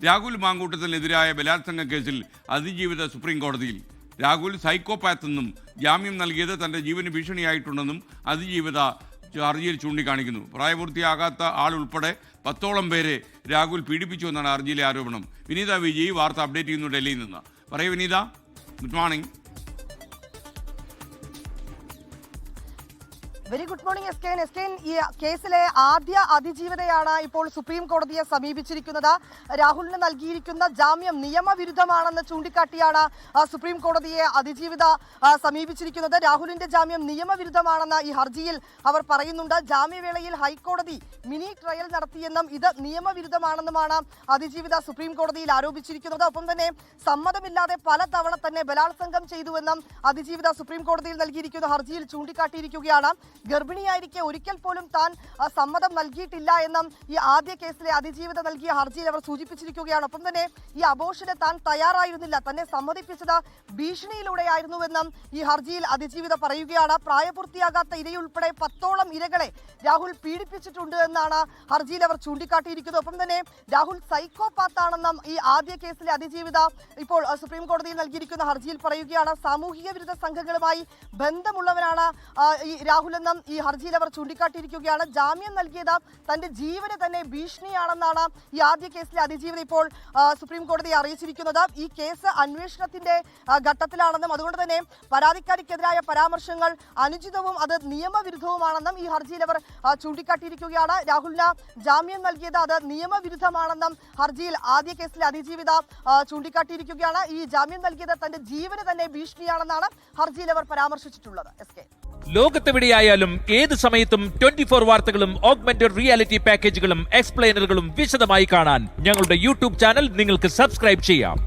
രാഹുൽ മാങ്കൂട്ടത്തിനെതിരായ ബലാത്സംഗ കേസിൽ അതിജീവിത സുപ്രീം കോടതിയിൽ. രാഹുൽ സൈക്കോപാത്തെന്നും ജാമ്യം നൽകിയത് തൻ്റെ ജീവന് ഭീഷണിയായിട്ടുണ്ടെന്നും അതിജീവിത ഹർജിയിൽ ചൂണ്ടിക്കാണിക്കുന്നു. പ്രായപൂർത്തിയാകാത്ത ആൾ ഉൾപ്പെടെ 10ഓളം പേരെ രാഹുൽ പീഡിപ്പിച്ചു എന്നാണ് ഹർജിയിലെ ആരോപണം. വിനീത വിജയ് വാർത്ത അപ്ഡേറ്റ് ചെയ്യുന്നു ഡൽഹിയിൽ നിന്ന്. പറയൂ Vineetha. Good morning. Very good morning എസ്കെൻ. ഈ കേസിലെ ആദ്യ അതിജീവിതയാണ് ഇപ്പോൾ സുപ്രീം കോടതിയെ സമീപിച്ചിരിക്കുന്നത്. രാഹുലിന് നൽകിയിരിക്കുന്ന ജാമ്യം നിയമവിരുദ്ധമാണെന്ന് ചൂണ്ടിക്കാട്ടിയാണ് സുപ്രീം കോടതിയെ അതിജീവിത സമീപിച്ചിരിക്കുന്നത്. രാഹുലിന്റെ ജാമ്യം നിയമവിരുദ്ധമാണെന്ന് ഈ ഹർജിയിൽ അവർ പറയുന്നുണ്ട്. ജാമ്യവേളയിൽ ഹൈക്കോടതി മിനി ട്രയൽ നടത്തിയെന്നും ഇത് നിയമവിരുദ്ധമാണെന്നുമാണ് അതിജീവിത സുപ്രീം കോടതിയിൽ ആരോപിച്ചിരിക്കുന്നത്. ഒപ്പം തന്നെ സമ്മതമില്ലാതെ പലതവണ തന്നെ ബലാത്സംഗം ചെയ്തുവെന്നും അതിജീവിത സുപ്രീം കോടതിയിൽ നൽകിയിരിക്കുന്ന ഹർജിയിൽ ചൂണ്ടിക്കാട്ടിയിരിക്കുകയാണ്. ഗർഭിണിയായിരിക്കെ ഒരിക്കൽ പോലും താൻ സമ്മതം നൽകിയിട്ടില്ല എന്നും ഈ ആദ്യ കേസിലെ അതിജീവിത നൽകിയ ഹർജിയിൽ അവർ സൂചിപ്പിച്ചിരിക്കുകയാണ്. ഒപ്പം തന്നെ ഈ അബോർഷന് താൻ തയ്യാറായിരുന്നില്ല, തന്നെ സമ്മതിപ്പിച്ചത് ഭീഷണിയിലൂടെയായിരുന്നുവെന്നും ഈ ഹർജിയിൽ അതിജീവിത പറയുകയാണ്. പ്രായപൂർത്തിയാകാത്ത ഇരയുൾപ്പെടെ 10ഓളം ഇരകളെ രാഹുൽ പീഡിപ്പിച്ചിട്ടുണ്ട് എന്നാണ് ഹർജിയിൽ അവർ ചൂണ്ടിക്കാട്ടിയിരിക്കുന്നത്. ഒപ്പം തന്നെ രാഹുൽ സൈക്കോപാത്താണെന്നും ഈ ആദ്യ കേസിലെ അതിജീവിത ഇപ്പോൾ സുപ്രീം കോടതിയിൽ നൽകിയിരിക്കുന്ന ഹർജിയിൽ പറയുകയാണ്. സാമൂഹിക വിരുദ്ധ സംഘങ്ങളുമായി ബന്ധമുള്ളവരാണ് ഈ രാഹുൽ എന്നും ഈ ഹർജിയിൽ അവർ ചൂണ്ടിക്കാട്ടിയിരിക്കുകയാണ്. ജാമ്യം നൽകിയത് തന്റെ ജീവന് തന്നെ ഭീഷണിയാണെന്നാണ് ഈ ആദ്യ കേസിലെ അതിജീവിത ഇപ്പോൾ സുപ്രീം കോടതിയെ അറിയിച്ചിരിക്കുന്നത്. ഈ കേസ് അന്വേഷണത്തിന്റെ ഘട്ടത്തിലാണെന്നും അതുകൊണ്ട് തന്നെ പരാതിക്കാരിക്കെതിരായ പരാമർശങ്ങൾ അനുചിതവും അത് നിയമവിരുദ്ധവുമാണെന്നും ഈ ഹർജിയിൽ അവർ ചൂണ്ടിക്കാട്ടിയിരിക്കുകയാണ്. രാഹുലിന് ജാമ്യം നൽകിയത് അത് നിയമവിരുദ്ധമാണെന്നും ഹർജിയിൽ ആദ്യ കേസിലെ അതിജീവിത ചൂണ്ടിക്കാട്ടിയിരിക്കുകയാണ്. ഈ ജാമ്യം നൽകിയത് തന്റെ ജീവന് തന്നെ ഭീഷണിയാണെന്നാണ് ഹർജിയിൽ അവർ പരാമർശിച്ചിട്ടുള്ളത്. ലോകത്തെവിടെയായാലും ഏത് സമയത്തും 24 വാർത്തകളും ഓഗ്മെന്റഡ് റിയാലിറ്റി പാക്കേജുകളും എക്സ്പ്ലെയിനറുകളും വിശദമായി കാണാൻ ഞങ്ങളുടെ യൂട്യൂബ് ചാനൽ നിങ്ങൾക്ക് സബ്സ്ക്രൈബ് ചെയ്യാം.